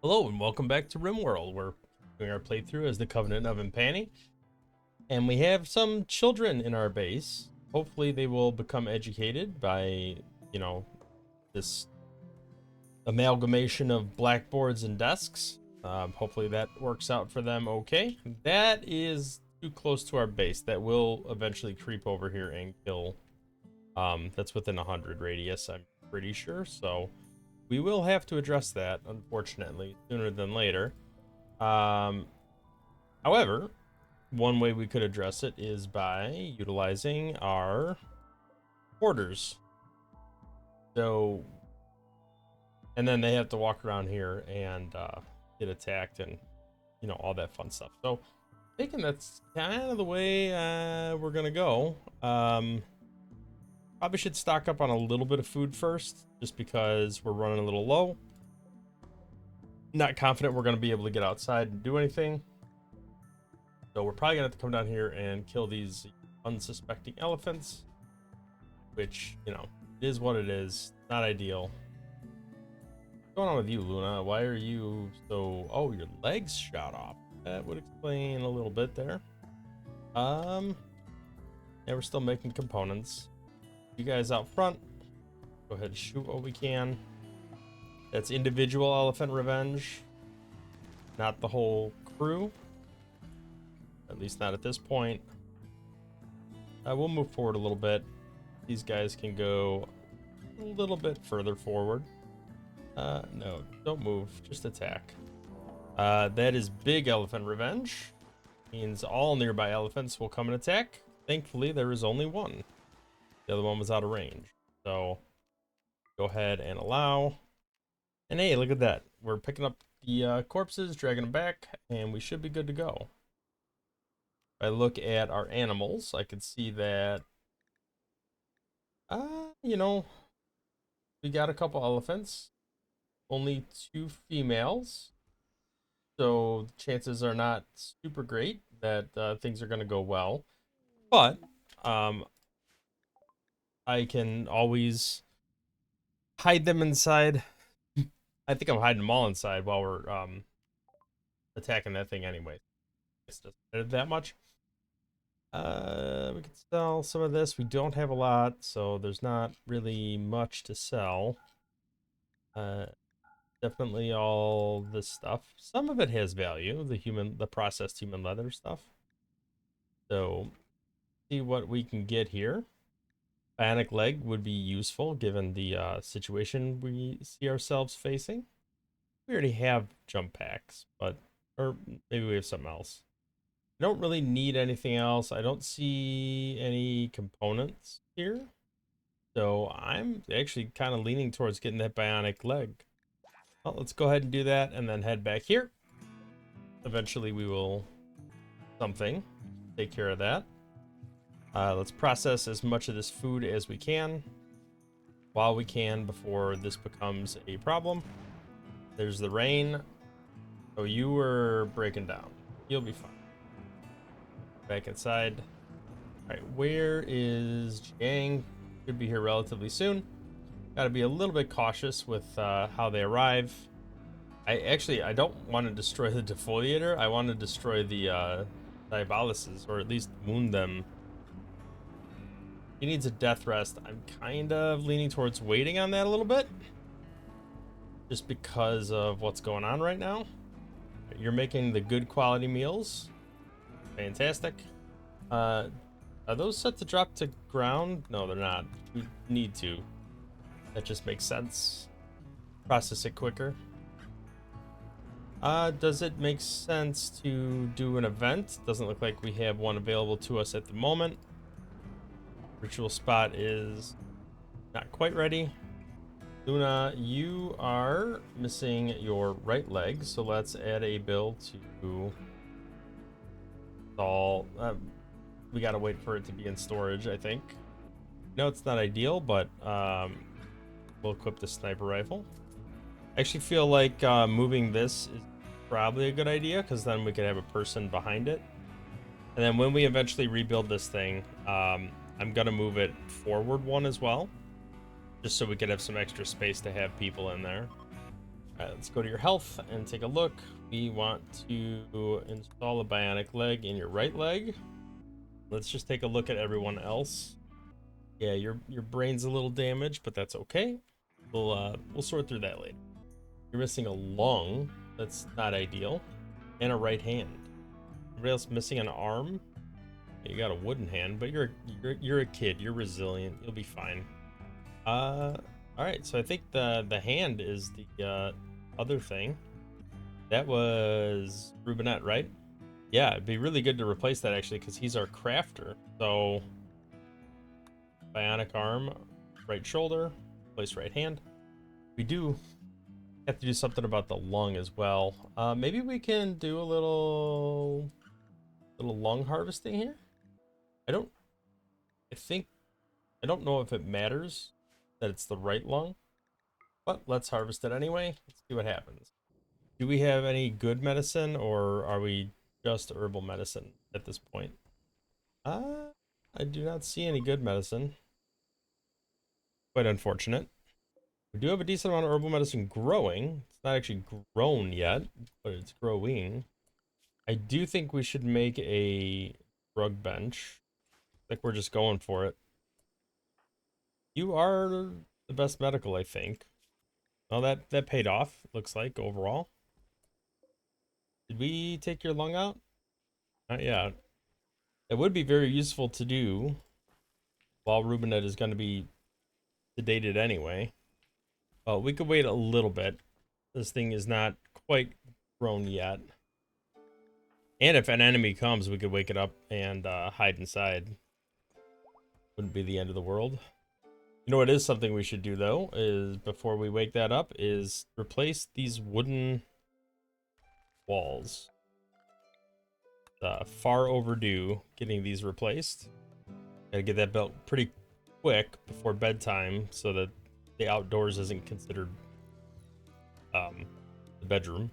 Hello and welcome back to RimWorld. We're doing our playthrough as the Covenant of Impani, and we have some children in our base. Hopefully they will become educated by, this amalgamation of blackboards and desks. Hopefully that works out for them okay. That is too close to our base. That will eventually creep over here and kill. That's within 100 radius, I'm pretty sure, so we will have to address that, unfortunately, sooner than later. However, one way we could address it is by utilizing our porters. So, and then they have to walk around here and get attacked and, all that fun stuff. So, thinking that's kind of the way we're going to go. Probably should stock up on a little bit of food first, just because we're running a little low. Not confident we're going to be able to get outside and do anything. So we're probably going to have to come down here and kill these unsuspecting elephants. Which, it is what it is. Not ideal. What's going on with you, Luna? Why are you so... Oh, your legs shot off. That would explain a little bit there. Yeah, we're still making components. You guys out front. Go ahead and shoot what we can. That's individual elephant revenge. Not the whole crew. At least not at this point. We'll move forward a little bit. These guys can go a little bit further forward. No, don't move. Just attack. That is big elephant revenge. Means all nearby elephants will come and attack. Thankfully, there is only one. The other one was out of range. So, go ahead and allow. And hey, look at that. We're picking up the corpses, dragging them back, and we should be good to go. If I look at our animals, I can see that, we got a couple elephants. Only 2 females. So, the chances are not super great that things are going to go well. But, I can always hide them inside. I think I'm hiding them all inside while we're attacking that thing anyway. It's just that much. We could sell some of this. We don't have a lot, so there's not really much to sell. Definitely all this stuff. Some of it has value. The processed human leather stuff. So, see what we can get here. Bionic leg would be useful given the situation we see ourselves facing. We already have jump packs, or maybe we have something else. I don't really need anything else. I don't see any components here. So I'm actually kind of leaning towards getting that bionic leg. Well, let's go ahead and do that and then head back here. Eventually we will take care of that. Let's process as much of this food as we can while we can before this becomes a problem. There's the rain. Oh, you were breaking down. You'll be fine. Back inside. All right, where is Jiang? Should be here relatively soon. Got to be a little bit cautious with how they arrive. I don't want to destroy the defoliator. I want to destroy the diabolises, or at least wound them. He needs a death rest. I'm kind of leaning towards waiting on that a little bit, just because of what's going on right now. You're making the good quality meals. Fantastic. Are those set to drop to ground? No, they're not. We need to. That just makes sense. Process it quicker. Does it make sense to do an event? Doesn't look like we have one available to us at the moment. Ritual spot is not quite ready. Luna, you are missing your right leg, so let's add a bill to install. We gotta wait for it to be in storage, I think. No, it's not ideal, but we'll equip the sniper rifle. I actually feel like moving this is probably a good idea, because then we could have a person behind it. And then when we eventually rebuild this thing, I'm gonna move it forward one as well, just so we could have some extra space to have people in there. All right, let's go to your health and take a look. We want to install a bionic leg in your right leg. Let's just take a look at everyone else. Yeah, your brain's a little damaged, but that's okay. We'll sort through that later. You're missing a lung. That's not ideal, and a right hand. Everybody else missing an arm. You got a wooden hand, but you're a kid. You're resilient. You'll be fine. All right. So I think the hand is the other thing. That was Rubinet, right? Yeah, it'd be really good to replace that actually, because he's our crafter. So bionic arm, right shoulder, replace right hand. We do have to do something about the lung as well. Maybe we can do a little lung harvesting here. I don't know if it matters that it's the right lung, but let's harvest it anyway. Let's see what happens. Do we have any good medicine, or are we just herbal medicine at this point? I do not see any good medicine. Quite unfortunate. We do have a decent amount of herbal medicine growing. It's not actually grown yet, but it's growing. I do think we should make a drug bench. I think we're just going for it. You are the best medical, I think. Well, that paid off, looks like, overall. Did we take your lung out? Not yet. It would be very useful to do while Rubinet is going to be sedated anyway. We could wait a little bit. This thing is not quite grown yet. And if an enemy comes, we could wake it up and hide inside. Wouldn't be the end of the world. You know what is something we should do, though, is before we wake that up, is replace these wooden walls. Far overdue getting these replaced. Gotta get that built pretty quick before bedtime so that the outdoors isn't considered the bedroom.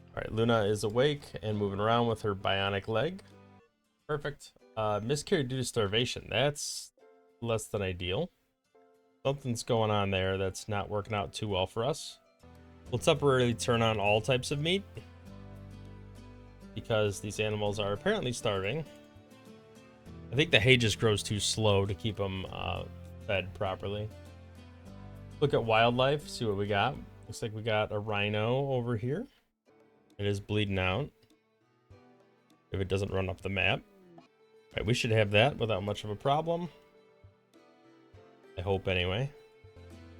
All right, Luna is awake and moving around with her bionic leg. Perfect. Miscarried due to starvation. That's less than ideal. Something's going on there that's not working out too well for us. We'll temporarily turn on all types of meat because these animals are apparently starving. I think the hay just grows too slow to keep them fed properly. Look at wildlife, see what we got. Looks like we got a rhino over here. It is bleeding out. If it doesn't run off the map. All right, we should have that without much of a problem. I hope anyway.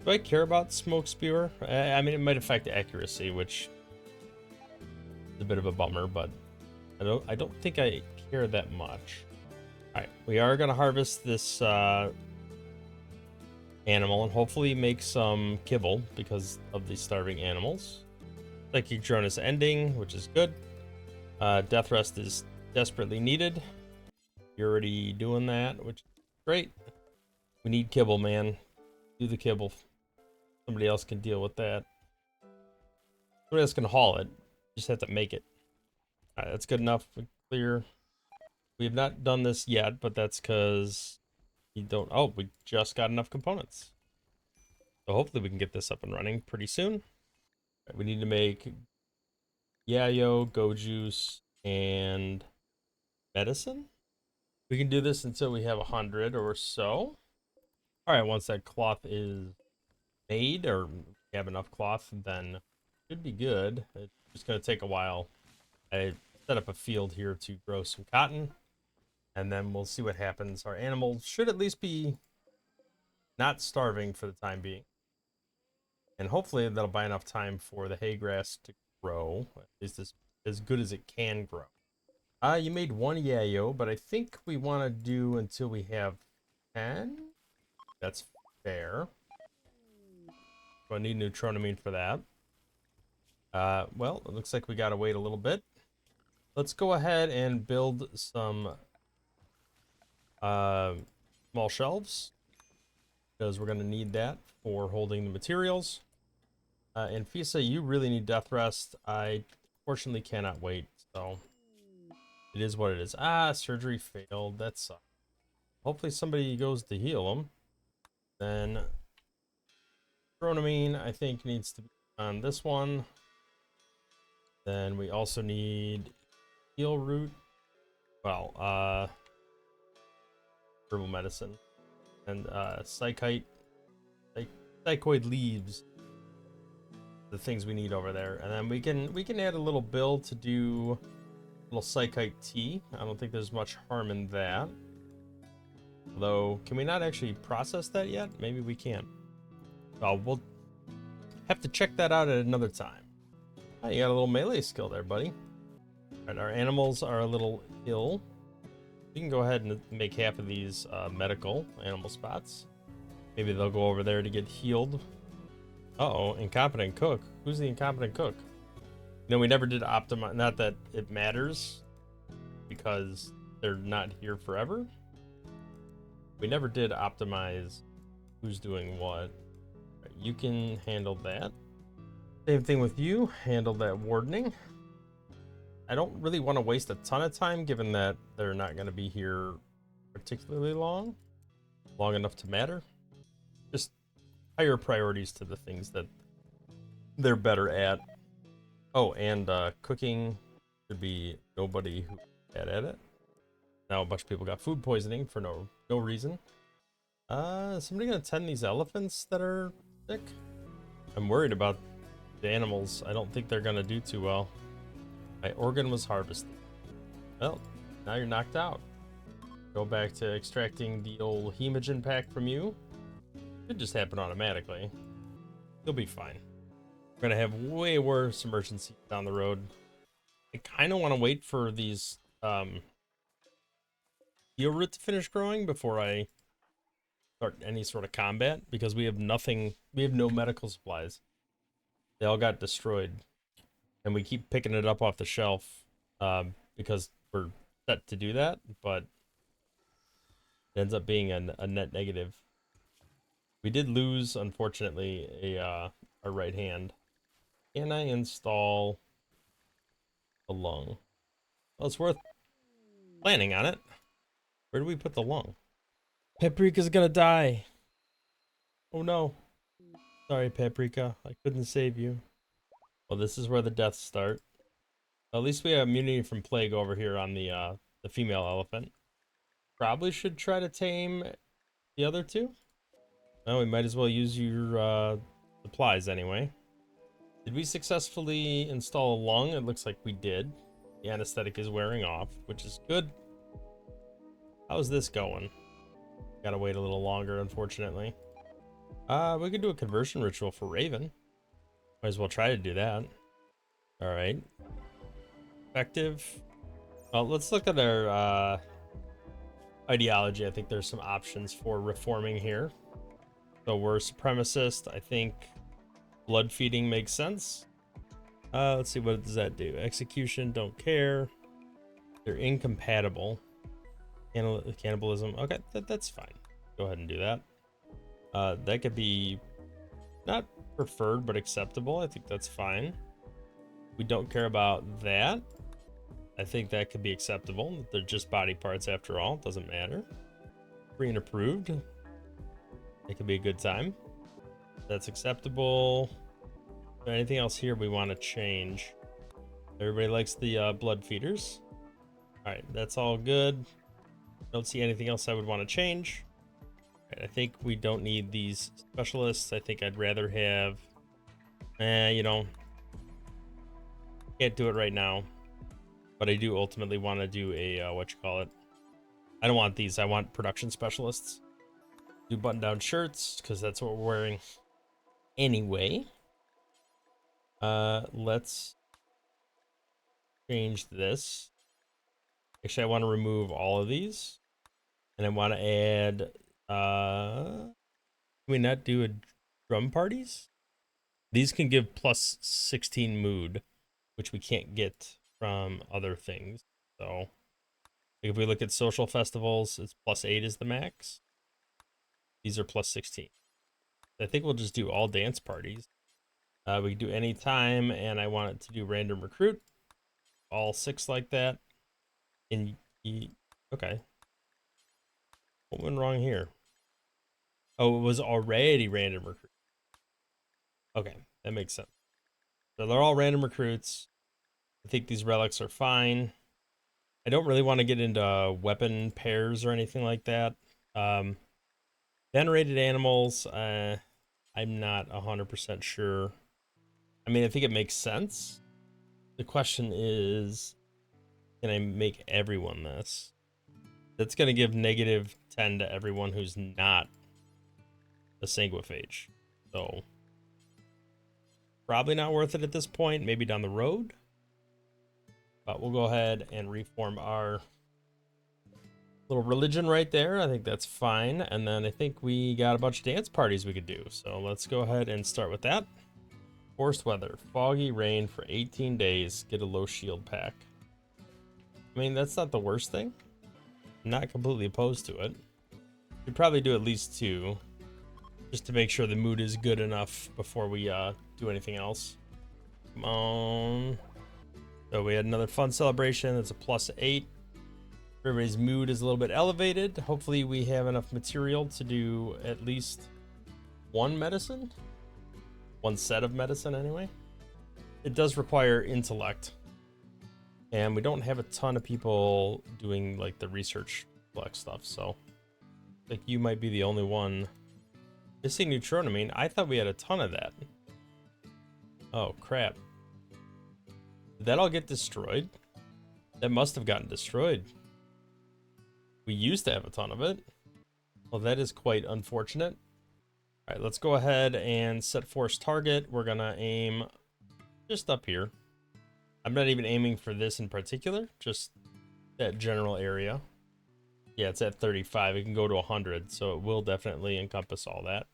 Do I care about smoke spewer? I mean, it might affect accuracy, which is a bit of a bummer, but I don't think I care that much. All right, we are gonna harvest this animal and hopefully make some kibble because of these starving animals. Psychic drone is ending, which is good. Death rest is desperately needed. You're already doing that, which is great. We need kibble, man. Do the kibble. Somebody else can deal with that. Somebody else can haul it. Just have to make it. All right, that's good enough. Clear. We have not done this yet, but that's because we don't. Oh, we just got enough components. So hopefully we can get this up and running pretty soon. Right, we need to make yayo, go juice, and medicine. We can do this until we have 100 or so. All right, once that cloth is made, or we have enough cloth, then it should be good. It's just going to take a while. I set up a field here to grow some cotton, and then we'll see what happens. Our animals should at least be not starving for the time being. And hopefully that'll buy enough time for the hay grass to grow, at least as good as it can grow. You made one yayo, but I think we want to do until we have 10. That's fair. So I need neutroamine for that. Well, it looks like we gotta wait a little bit. Let's go ahead and build some small shelves because we're gonna need that for holding the materials. And Fisa, you really need death rest. I fortunately cannot wait, so it is what it is. Surgery failed. That sucks. Hopefully somebody goes to heal him. Then neutroamine, I think, needs to be on this one. Then we also need heal root. Well, herbal medicine and psychoid leaves. The things we need over there, and then we can add a little bill to do a little psychite tea. I don't think there's much harm in that. Although, can we not actually process that yet? Maybe we can. Well, we'll have to check that out at another time. Oh, you got a little melee skill there, buddy. All right, our animals are a little ill. We can go ahead and make half of these medical animal spots. Maybe they'll go over there to get healed. Uh-oh, incompetent cook. Who's the incompetent cook? No, we never did optimize. Not that it matters, because they're not here forever. We never did optimize who's doing what. Right, you can handle that. Same thing with you. Handle that wardening. I don't really want to waste a ton of time, given that they're not going to be here particularly long enough to matter. Just higher priorities to the things that they're better at. Oh, and cooking should be nobody who's bad at it. Now a bunch of people got food poisoning for no reason. Is somebody gonna tend these elephants that are sick? I'm worried about the animals. I don't think they're gonna do too well. My organ was harvested. Well, now you're knocked out. Go back to extracting the old hemogen pack from you. Could just happen automatically. You'll be fine. We're gonna have way worse emergencies down the road. I kind of want to wait for these heal root to finish growing before I start any sort of combat, because we have nothing. We have no medical supplies. They all got destroyed, and we keep picking it up off the shelf because we're set to do that, but it ends up being a net negative. We did lose, unfortunately, a right hand. Can I install a lung? Well, it's worth planning on it. Where do we put the lung? Paprika's gonna die. Oh no. Sorry, Paprika. I couldn't save you. Well, this is where the deaths start. At least we have immunity from plague over here on the female elephant. Probably should try to tame the other two. Well, we might as well use your supplies anyway. Did we successfully install a lung? It looks like we did. The anesthetic is wearing off, which is good. How's this going? Gotta wait a little longer, unfortunately. We could do a conversion ritual for Raven. Might as well try to do that. All right. Effective. Well, let's look at our ideology. I think there's some options for reforming here. So we're supremacist. I think blood feeding makes sense. Let's see, what does that do? Execution, don't care. They're incompatible. Cannibalism. Okay, that's fine. Go ahead and do that. That could be not preferred, but acceptable. I think that's fine. We don't care about that. I think that could be acceptable. They're just body parts after all. It doesn't matter. Free and approved. It could be a good time. That's acceptable. Anything else here we want to change? Everybody likes the blood feeders. All right, that's all good. Don't see anything else I would want to change. Right, I think we don't need these specialists. I think I'd rather have, you know, can't do it right now, but I do ultimately want to do a, what you call it? I don't want these. I want production specialists. Do button-down shirts, because that's what we're wearing anyway. Let's change this. Actually, I want to remove all of these, and I want to add, can we not do a drum parties? These can give plus 16 mood, which we can't get from other things. So if we look at social festivals, it's plus 8 is the max. These are plus 16. I think we'll just do all dance parties. We can do any time, and I want it to do random recruit. All 6 like that. And okay. What went wrong here? Oh, it was already random recruit. Okay, that makes sense. So they're all random recruits. I think these relics are fine. I don't really want to get into weapon pairs or anything like that. Venerated animals, I'm not 100% sure. I mean, I think it makes sense. The question is, can I make everyone this? That's going to give -10 to everyone who's not a Sanguophage. So, probably not worth it at this point. Maybe down the road. But we'll go ahead and reform our little religion right there. I think that's fine. And then I think we got a bunch of dance parties we could do. So let's go ahead and start with that. Forced weather, foggy rain for 18 days. Get a low shield pack. I mean, that's not the worst thing. I'm not completely opposed to it. We'd probably do at least 2, just to make sure the mood is good enough before we do anything else. Come on. So we had another fun celebration. It's a +8. Everybody's mood is a little bit elevated. Hopefully we have enough material to do at least 1 medicine. 1 set of medicine anyway. It does require intellect. And we don't have a ton of people doing like the research flex stuff, so like you might be the only one missing neutronamine. I thought we had a ton of that. Oh crap. Did that all get destroyed? That must have gotten destroyed. We used to have a ton of it. Well, that is quite unfortunate. All right, let's go ahead and set force target. We're gonna aim just up here. I'm not even aiming for this in particular, just that general area. Yeah, it's at 35. It can go to 100, so it will definitely encompass all that.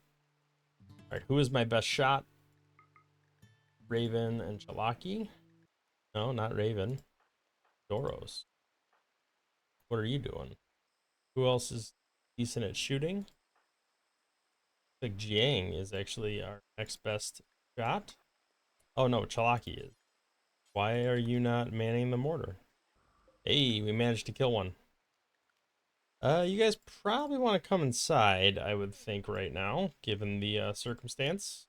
All right, who is my best shot? Raven and Chalaki? No, not Raven. Doros. What are you doing? Who else is decent at shooting? I think Jiang is actually our next best shot. Oh no, Chalaki is. Why are you not manning the mortar? Hey, we managed to kill one. You guys probably want to come inside, I would think right now, given the circumstance.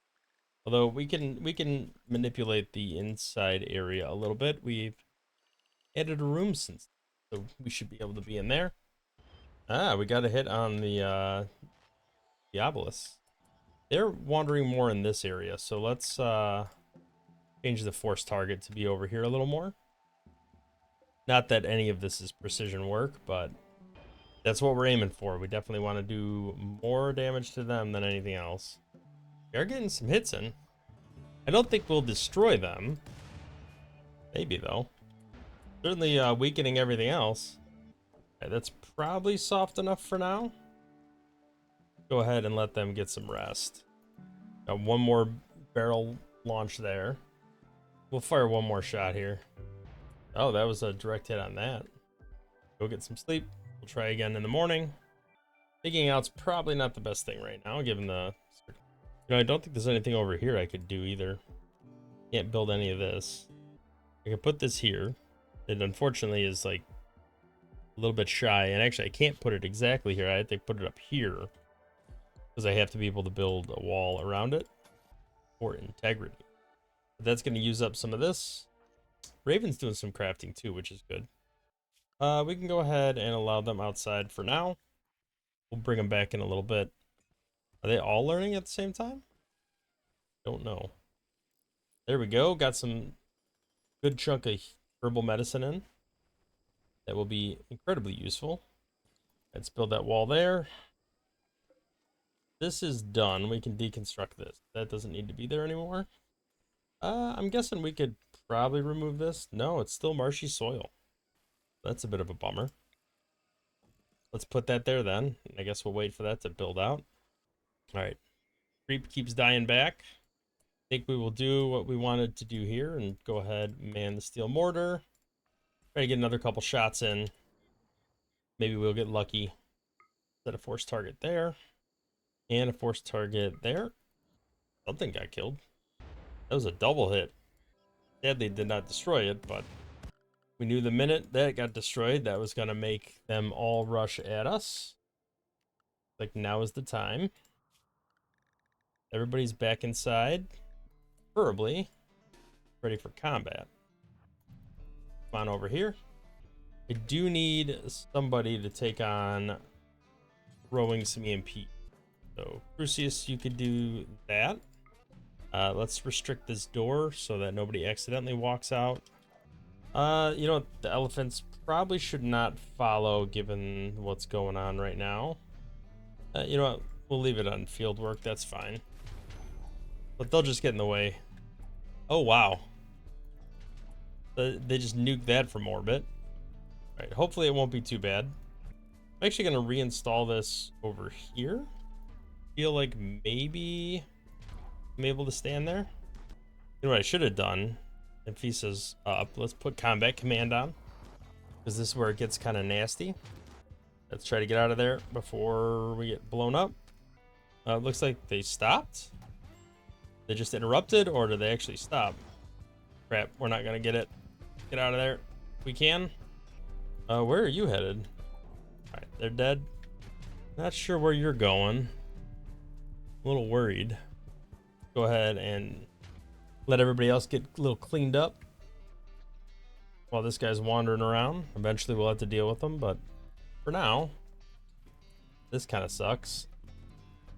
Although we can manipulate the inside area a little bit. We've added a room since, so we should be able to be in there. Ah, we got a hit on the Diabolus. They're wandering more in this area, so let's change the force target to be over here a little more. Not that any of this is precision work, but that's what we're aiming for. We definitely want to do more damage to them than anything else. We are getting some hits in. I don't think we'll destroy them. Maybe, though. Certainly weakening everything else. Okay, that's probably soft enough for now. Go ahead and let them get some rest. Got one more barrel launch there. We'll fire one more shot here. Oh, that was a direct hit on that. Go get some sleep. We'll try again in the morning. Digging out's probably not the best thing right now, given the... You know, I don't think there's anything over here I could do either. Can't build any of this. I can put this here. It unfortunately is like a little bit shy, and actually I can't put it exactly here. I have to put it up here because I have to be able to build a wall around it for integrity. But that's going to use up some of this. Raven's doing some crafting too, which is good. We can go ahead and allow them outside for now. We'll bring them back in a little bit. Are they all learning at the same time? Don't know. There we go. Got some good chunk of herbal medicine in. That will be incredibly useful. Let's build that wall there. This is done. We can deconstruct this. That doesn't need to be there anymore. I'm guessing we could probably remove this. No, it's still marshy soil. That's a bit of a bummer. Let's put that there then. I guess we'll wait for that to build out. All right. Creep keeps dying back. I think we will do what we wanted to do here and go ahead and man the steel mortar. Try to get another couple shots in. Maybe we'll get lucky. Set a force target there. And a force target there. Something got killed. That was a double hit. Sadly, did not destroy it, but we knew the minute that it got destroyed, that was going to make them all rush at us. Like, now is the time. Everybody's back inside. Preferably. ready for combat. Come on over here. I do need somebody to take on throwing some EMP. So, Crucius, you could do that. Let's restrict this door so that nobody accidentally walks out. You know, the elephants probably should not follow given what's going on right now. You know what? We'll leave it on field work. That's fine. But they'll just get in the way. Oh, wow. They just nuked that from orbit. All right, hopefully it won't be too bad. I'm actually going to reinstall this over here. Feel like maybe I'm able to stand there. You know what I should have done? If he says up, let's put combat command on, because this is where it gets kind of nasty. Let's try to get out of there before we get blown up. Looks like they stopped. They just interrupted, or did they actually stop? Crap, we're not gonna get it. Get out of there if we can. Where are you headed? All right, they're dead. Not sure where you're going. A little worried. Go ahead and let everybody else get a little cleaned up while this guy's wandering around. Eventually we'll have to deal with them, but for now, this kind of sucks.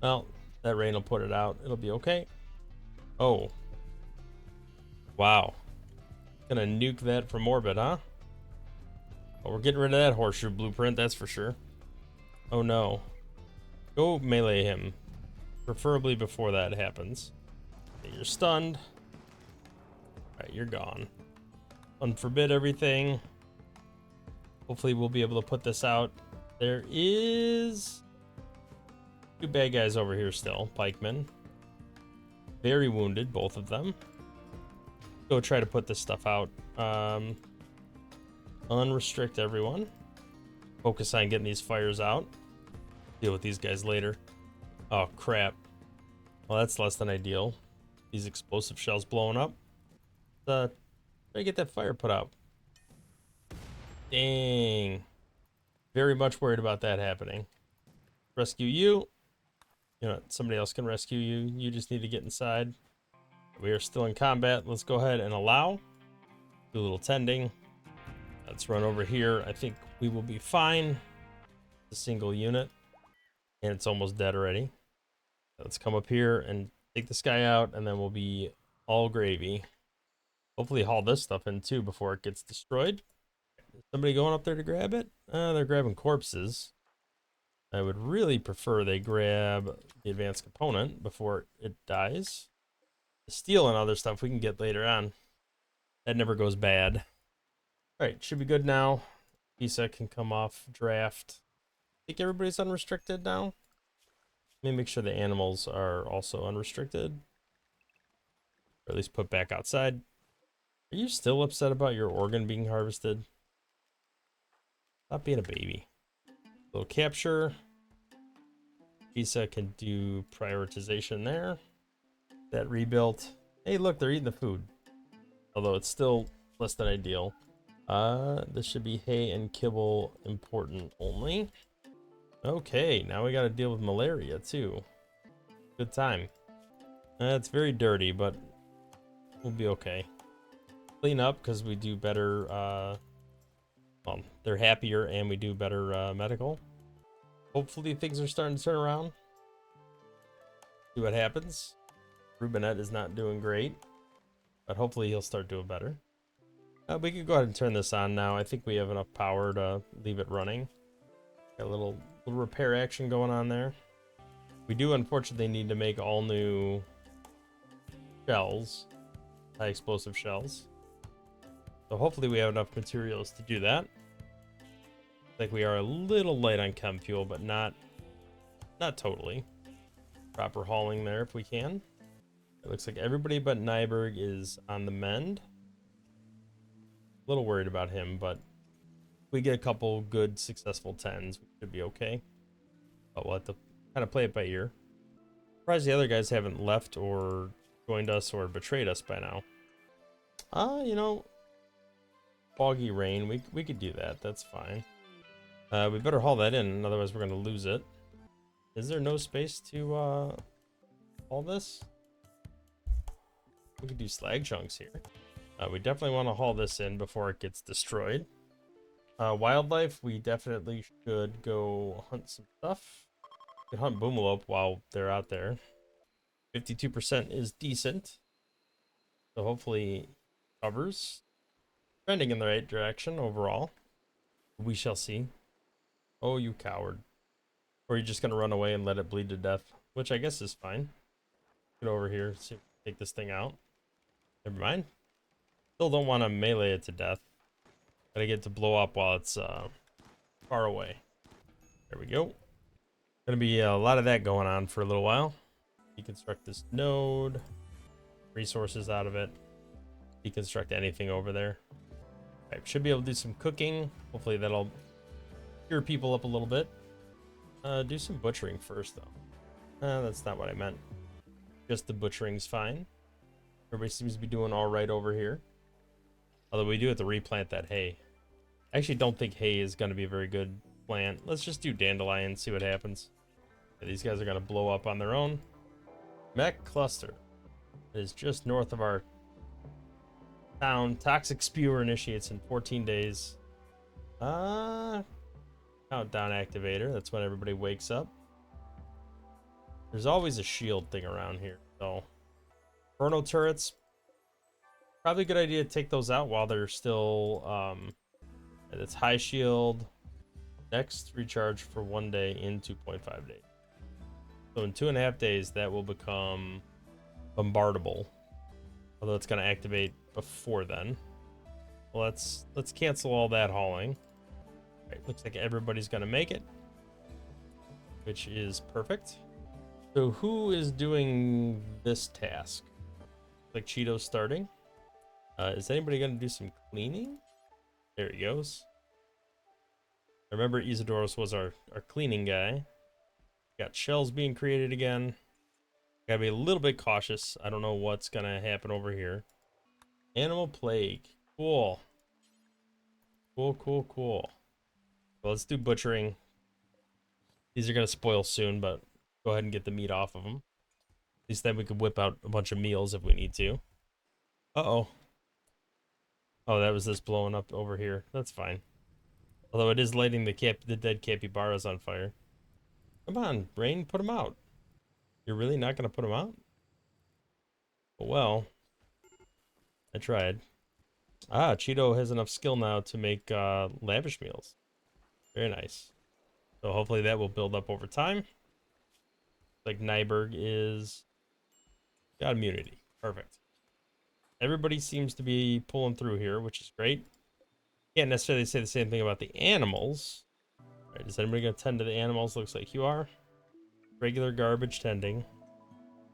Well, that rain will put it out. It'll be okay. Oh. Wow. Gonna nuke that from orbit, huh? Well, we're getting rid of that horseshoe blueprint, that's for sure. Oh no. Go melee him. Preferably before that happens. Okay, you're stunned. Alright, you're gone. Unforbid everything. Hopefully we'll be able to put this out. There is 2 bad guys over here still, pikemen. Very wounded, both of them. Go try to put this stuff out. Unrestrict everyone. Focus on getting these fires out. Deal with these guys later. Oh crap. Well, that's less than ideal. These explosive shells blowing up. Try to get that fire put out. Dang. Very much worried about that happening. Rescue you. You know, somebody else can rescue you. You just need to get inside. We are still in combat. Let's go ahead and allow. Do a little tending. Let's run over here. I think we will be fine. A single unit. And it's almost dead already. Let's come up here and take this guy out, and then we'll be all gravy. Hopefully haul this stuff in too before it gets destroyed. Is somebody going up there to grab it? They're grabbing corpses. I would really prefer they grab the advanced component before it dies. The steel and other stuff we can get later on. That never goes bad. Alright, should be good now. Visa can come off draft. I think everybody's unrestricted now. Let me make sure the animals are also unrestricted. Or at least put back outside. Are you still upset about your organ being harvested? Stop being a baby. Little capture. Visa can do prioritization there. That rebuilt. Hey, look, they're eating the food. Although it's still less than ideal. This should be hay and kibble important only. Okay, now we gotta deal with malaria too. Good time. It's very dirty, but we'll be okay. Clean up because we do better. Well, they're happier and we do better medical. Hopefully things are starting to turn around. See what happens. Rubinet is not doing great, but hopefully he'll start doing better. We could go ahead and turn this on now. I think we have enough power to leave it running. Got a little repair action going on there. We do unfortunately need to make all new shells, high explosive shells. So hopefully we have enough materials to do that. Like we are a little light on chem fuel, but not totally. Proper hauling there if we can. It looks like everybody but Nyberg is on the mend. A little worried about him, but if we get a couple good successful 10s, we should be okay. But we'll have to kind of play it by ear. Surprised the other guys haven't left or joined us or betrayed us by now. You know, foggy rain, we could do that. That's fine. We better haul that in, otherwise we're going to lose it. Is there no space to haul this? We could do slag chunks here. We definitely want to haul this in before it gets destroyed. Wildlife, we definitely should go hunt some stuff. We can hunt boomalope while they're out there. 52% is decent. So hopefully covers. Trending in the right direction overall. We shall see. Oh, you coward. Or you're just going to run away and let it bleed to death, which I guess is fine. Get over here, see if we can take this thing out. Never mind. Still don't want to melee it to death. Gotta get it to blow up while it's far away. There we go. Gonna be a lot of that going on for a little while. Deconstruct this node. Resources out of it. Deconstruct anything over there. Alright, should be able to do some cooking. Hopefully that'll cheer people up a little bit. Do some butchering first, though. That's not what I meant. Just the butchering's fine. Everybody seems to be doing all right over here. Although we do have to replant that hay. I actually don't think hay is going to be a very good plant. Let's just do dandelion and see what happens. Yeah, these guys are going to blow up on their own. Mech cluster is just north of our town. Toxic spewer initiates in 14 days. Countdown activator. That's when everybody wakes up. There's always a shield thing around here. So, Inferno turrets. Probably a good idea to take those out while they're still. It's high shield. Next recharge for 1 day in 2.5 days. So in 2.5 days, that will become bombardable. Although it's going to activate before then. Well, let's cancel all that hauling. All right, looks like everybody's going to make it, which is perfect. So who is doing this task? Like Cheeto's starting. Is anybody going to do some cleaning? There he goes. I remember Isidoros was our cleaning guy. Got shells being created again. Gotta be a little bit cautious. I don't know what's gonna happen over here. Animal plague. Cool. Cool. Well, let's do butchering. These are gonna spoil soon, but go ahead and get the meat off of them. At least then we could whip out a bunch of meals if we need to. Uh-oh. Oh, that was this blowing up over here. That's fine. Although it is lighting the dead capybaras on fire. Come on, Rain, put them out. You're really not going to put them out? Well, I tried. Cheeto has enough skill now to make lavish meals. Very nice. So hopefully that will build up over time. Like Nyberg is got immunity. Perfect. Everybody seems to be pulling through here, which is great. Can't necessarily say the same thing about the animals. All right, is anybody going to tend to the animals? Looks like you are. Regular garbage tending.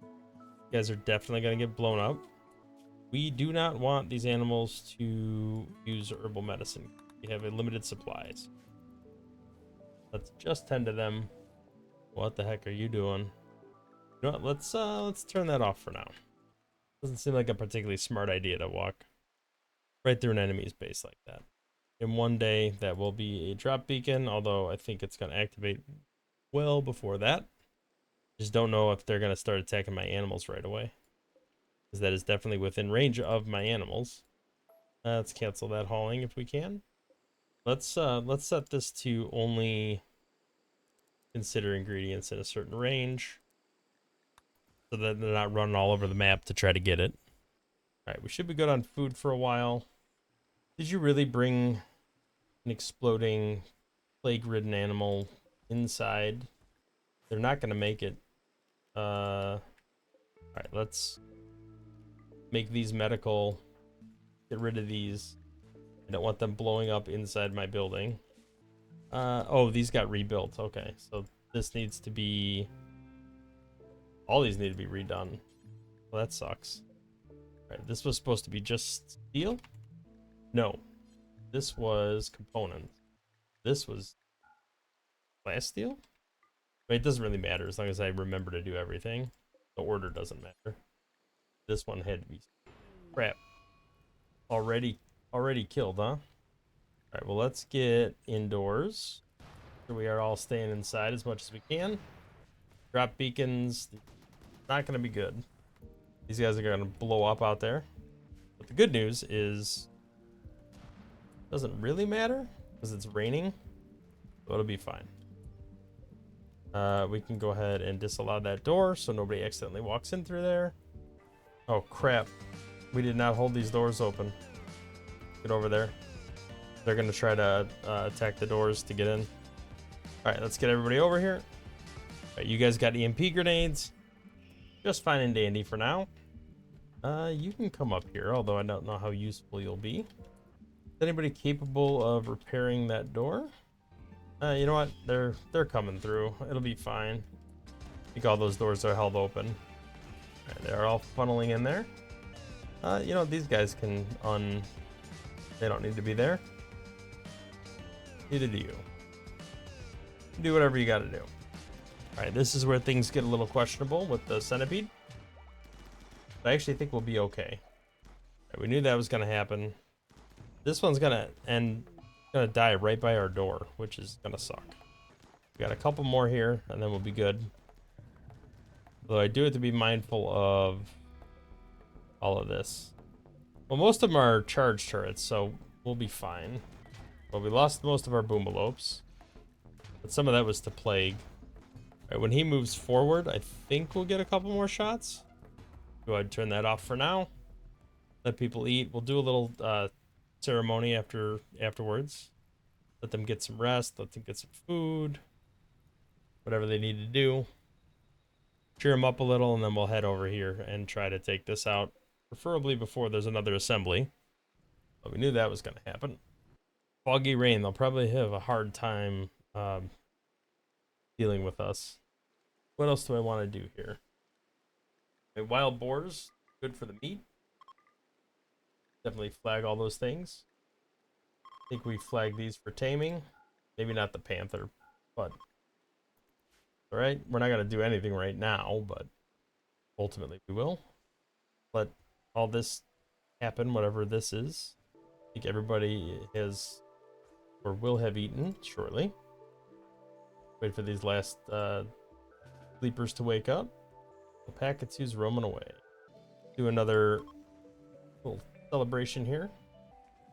You guys are definitely going to get blown up. We do not want these animals to use herbal medicine. We have a limited supplies. Let's just tend to them. What the heck are you doing? You know what? Let's turn that off for now. Doesn't seem like a particularly smart idea to walk right through an enemy's base like that. In 1 day, that will be a drop beacon, although I think it's going to activate well before that. Just don't know if they're going to start attacking my animals right away, because that is definitely within range of my animals. Let's cancel that hauling if we can. Let's set this to only consider ingredients in a certain range, so that they're not running all over the map to try to get it. All right, we should be good on food for a while. Did you really bring an exploding plague-ridden animal inside? They're not going to make it. All right, let's make these medical. Get rid of these. I don't want them blowing up inside my building. Oh, these got rebuilt. Okay, so this needs to be. All these need to be redone. Well, that sucks. All right, this was supposed to be just steel. No, this was component. This was glass steel. I mean, it doesn't really matter as long as I remember to do everything. The order doesn't matter. This one had to be crap. Already killed, huh? All right, well, let's get indoors. So we are all staying inside as much as we can. Drop beacons. Not going to be good. These guys are going to blow up out there. But the good news is it doesn't really matter because it's raining, so it'll be fine. We can go ahead and disallow that door so nobody accidentally walks in through there. Oh crap, we did not hold these doors open. Get over there. They're gonna try to attack the doors to get in. All right, let's get everybody over here. All right, you guys got EMP grenades. Just fine and dandy for now. You can come up here, although I don't know how useful you'll be. Is anybody capable of repairing that door? You know what? They're coming through. It'll be fine. I think all those doors are held open. All right, they're all funneling in there. You know, these guys can they don't need to be there. Neither do you. Do whatever you gotta do. All right, this is where things get a little questionable with the centipede. But I actually think we'll be okay. Right, we knew that was gonna happen. This one's gonna die right by our door, which is gonna suck. We got a couple more here, and then we'll be good. Though I do have to be mindful of all of this. Well, most of them are charge turrets, so we'll be fine. Well, we lost most of our boomalopes, but some of that was to plague. Right, when he moves forward, I think we'll get a couple more shots. Go ahead and turn that off for now. Let people eat. We'll do a little ceremony afterwards. Let them get some rest. Let them get some food. Whatever they need to do. Cheer them up a little, and then we'll head over here and try to take this out. Preferably before there's another assembly. But we knew that was going to happen. Foggy rain. They'll probably have a hard time dealing with us. What else do I want to do here? Okay, wild boars. Good for the meat. Definitely flag all those things. I think we flag these for taming. Maybe not the panther, but all right. We're not gonna do anything right now, but ultimately we will. Let all this happen, whatever this is. I think everybody has or will have eaten shortly. Wait for these last sleepers to wake up. The Packatoo's roaming away. Do another little celebration here.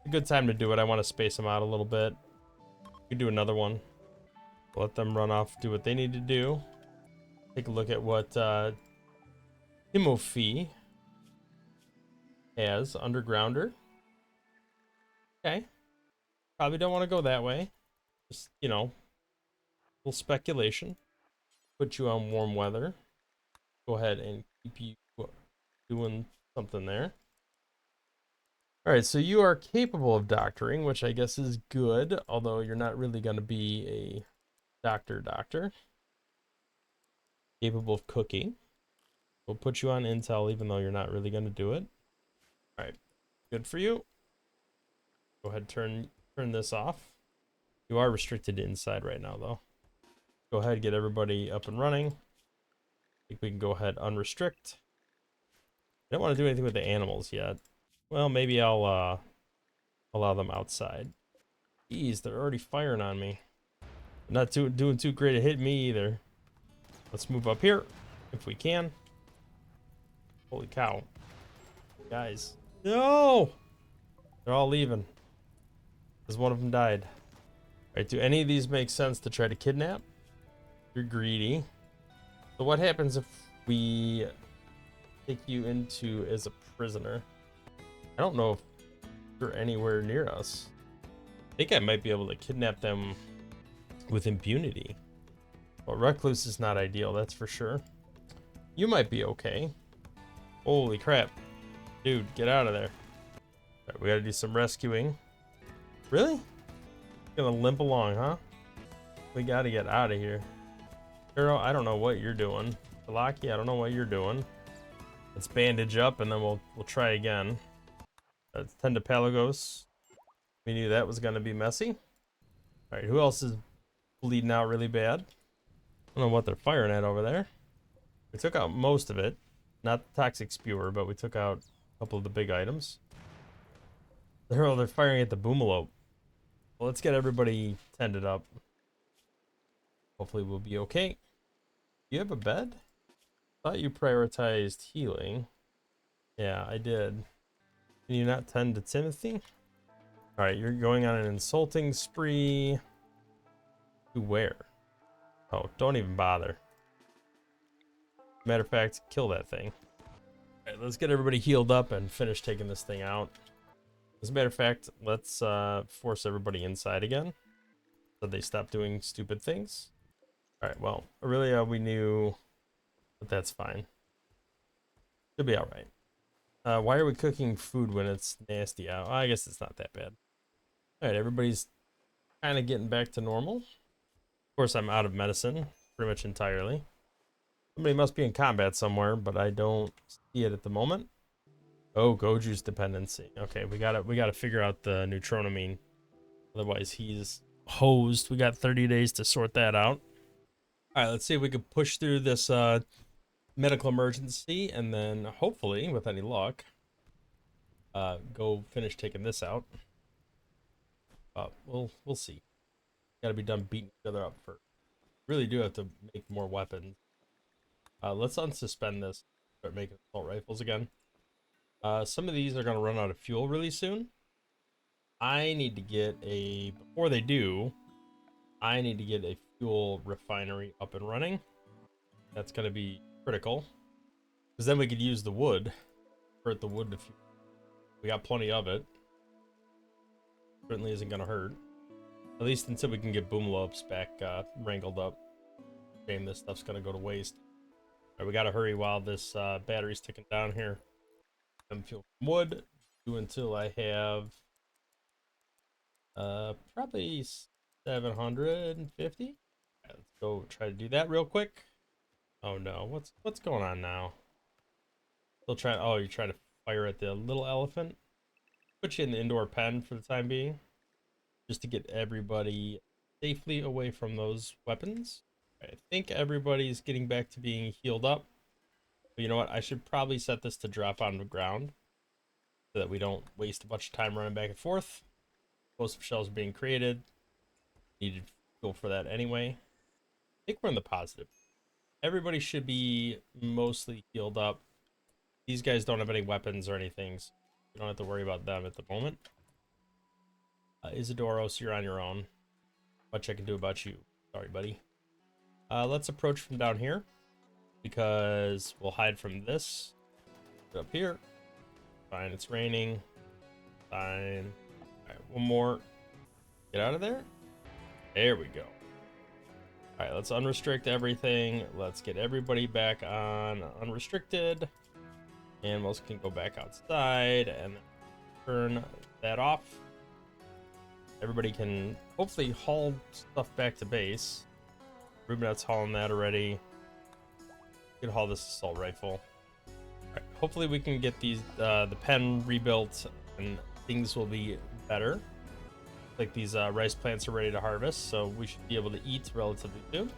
A good time to do it. I want to space them out a little bit. We do another one. Let them run off, do what they need to do. Take a look at what Timothy has. Undergrounder. Okay. Probably don't want to go that way. Just, you know, a little speculation. Put you on warm weather. Go ahead and keep you doing something there. All right, so you are capable of doctoring, which I guess is good, although you're not really going to be a doctor. Capable of cooking. We'll put you on intel, even though you're not really going to do it. All right, good for you. Go ahead, turn this off. You are restricted to inside right now, though. Go ahead, get everybody up and running. I think we can go ahead unrestrict. I don't want to do anything with the animals yet. Well, maybe I'll allow them outside. Jeez, they're already firing on me. Not doing too great to hit me either. Let's move up here if we can. Holy cow. Guys. No! They're all leaving. Because one of them died. Alright, do any of these make sense to try to kidnap? You're greedy. So what happens if we take you into as a prisoner? I don't know if you're anywhere near us. I think I might be able to kidnap them with impunity. Well, recluse is not ideal, that's for sure. You might be okay. Holy crap. Dude, get out of there. All right, we gotta do some rescuing. Really? Gonna limp along, huh? We gotta get out of here. Hero, I don't know what you're doing. Talaki, I don't know what you're doing. Let's bandage up and then we'll try again. That's 10 to Pelagos. We knew that was gonna be messy. All right, who else is bleeding out really bad? I don't know what they're firing at over there. We took out most of it. Not the toxic spewer, but we took out a couple of the big items. They're firing at the boomalope. Well, let's get everybody tended up. Hopefully we'll be okay. Do you have a bed? Thought you prioritized healing. Yeah, I did. Can you not tend to Timothy? All right, you're going on an insulting spree. To where? Oh, don't even bother. Matter of fact, kill that thing. All right, let's get everybody healed up and finish taking this thing out. As a matter of fact, let's force everybody inside again so they stop doing stupid things. All right, well, Aurelia, we knew, but that's fine. Should be all right. Why are we cooking food when it's nasty out? I guess it's not that bad. All right, everybody's kind of getting back to normal. Of course, I'm out of medicine pretty much entirely. Somebody must be in combat somewhere, but I don't see it at the moment. Oh, Goju's dependency. Okay, we gotta figure out the neutronamine. Otherwise, he's hosed. We got 30 days to sort that out. All right, let's see if we can push through this medical emergency, and then hopefully, with any luck, go finish taking this out. We'll see. Got to be done beating each other up first. Really do have to make more weapons. Let's unsuspend this. Start making assault rifles again. Some of these are going to run out of fuel really soon. I need to get a... Before they do, I need to get a fuel refinery up and running. That's going to be critical. Because then we could use the wood. Convert the wood to fuel. We got plenty of it. Certainly isn't going to hurt. At least until we can get boomlopes back wrangled up. Shame this stuff's going to go to waste. All right, we got to hurry while this battery's ticking down here. Fuel from wood. Do until I have probably 750. Right, let's go try to do that real quick. Oh no, what's going on now? Still trying. Oh, you're trying to fire at the little elephant. Put you in the indoor pen for the time being, just to get everybody safely away from those weapons. I think everybody's getting back to being healed up. But you know what? I should probably set this to drop on the ground so that we don't waste a bunch of time running back and forth. Explosive shells are being created. Needed fuel for that anyway. I think we're in the positive. Everybody should be mostly healed up. These guys don't have any weapons or anything, so you don't have to worry about them at the moment. Isidoros, you're on your own. Much I can do about you. Sorry, buddy. Let's approach from down here, because we'll hide from this. Get up here. Fine, it's raining. Fine. Alright, one more. Get out of there. There we go. Alright, let's unrestrict everything. Let's get everybody back on unrestricted. And we can go back outside and turn that off. Everybody can hopefully haul stuff back to base. Rubenet's hauling that already. We can haul this assault rifle. Alright, hopefully we can get these the pen rebuilt and things will be better. Like these rice plants are ready to harvest, so we should be able to eat relatively soon.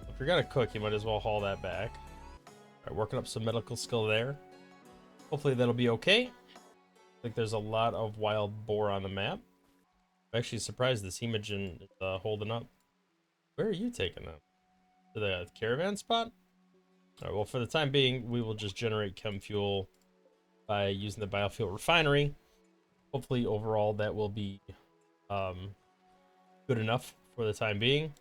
If you're gonna cook, you might as well haul that back. Alright, working up some medical skill there. Hopefully that'll be okay. Like there's a lot of wild boar on the map. I'm actually surprised this hemogen is holding up. Where are you taking them? To the caravan spot? Alright, well for the time being, we will just generate chem fuel by using the biofuel refinery. Hopefully overall that will be good enough for the time being.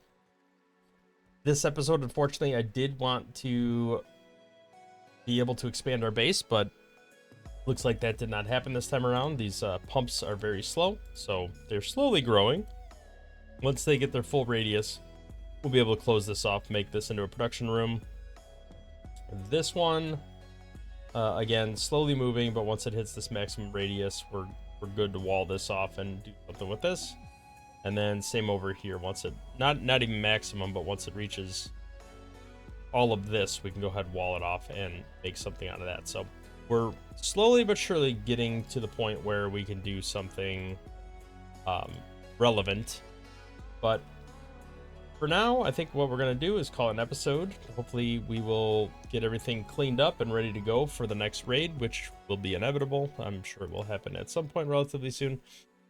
This episode, unfortunately, I did want to be able to expand our base, but looks like that did not happen this time around. These pumps are very slow, so they're slowly growing. Once they get their full radius, we'll be able to close this off, make this into a production room. This one, again, slowly moving, but once it hits this maximum radius, we're good to wall this off and do something with this. And then same over here. Once it, not even maximum, but once it reaches all of this, we can go ahead and wall it off and make something out of that. So we're slowly but surely getting to the point where we can do something relevant. But for now, I think what we're going to do is call an episode. Hopefully we will get everything cleaned up and ready to go for the next raid, which will be inevitable. I'm sure it will happen at some point relatively soon.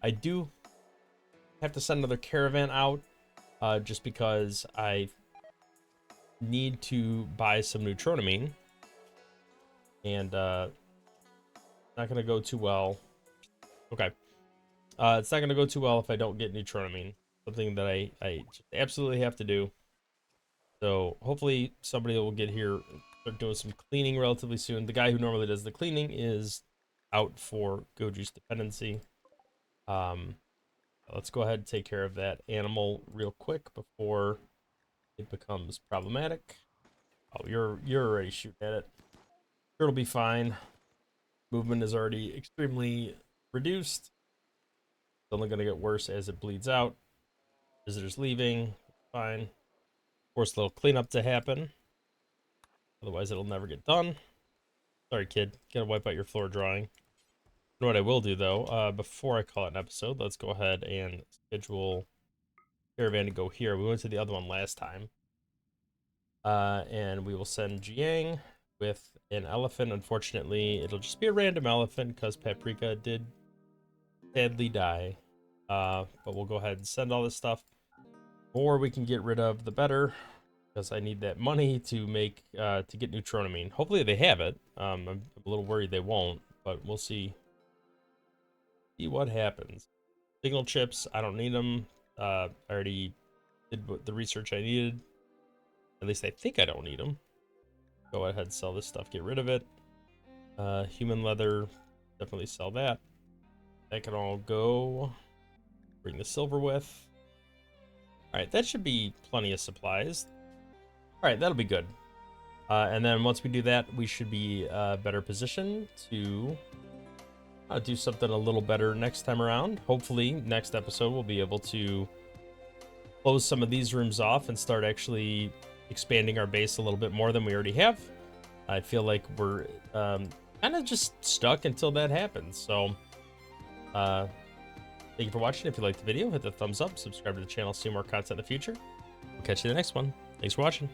I do have to send another caravan out just because I need to buy some neutronamine. And Not gonna go too well. Okay. It's not gonna go too well if I don't get neutronamine. Something that I just absolutely have to do. So hopefully somebody will get here, start doing some cleaning relatively soon. The guy who normally does the cleaning is out for Goju's dependency. Let's go ahead and take care of that animal real quick before it becomes problematic. Oh, you're already shooting at it. Sure, it'll be fine. Movement is already extremely reduced. It's only going to get worse as it bleeds out. Visitors leaving. Fine. Force a little cleanup to happen. Otherwise, it'll never get done. Sorry, kid. Gotta wipe out your floor drawing. You know what I will do, though? Before I call it an episode, let's go ahead and schedule Caravan to go here. We went to the other one last time. And we will send Jiang with an elephant. Unfortunately, it'll just be a random elephant because Paprika did sadly die. But we'll go ahead and send all this stuff. The more we can get rid of, the better, because I need that money to make to get neutronamine. Hopefully they have it. I'm a little worried they won't, but we'll see. See what happens. Signal chips, I don't need them. I already did the research I needed. At least I think I don't need them. Go ahead and sell this stuff, get rid of it. Human leather, definitely sell that. That can all go. Bring the silver with. Alright, that should be plenty of supplies. Alright, that'll be good. And then once we do that, we should be better positioned to do something a little better next time around. Hopefully, next episode, we'll be able to close some of these rooms off and start actually expanding our base a little bit more than we already have. I feel like we're kind of just stuck until that happens. So, thank you for watching. If you liked the video, hit the thumbs up, subscribe to the channel, see more content in the future. We'll catch you in the next one. Thanks for watching.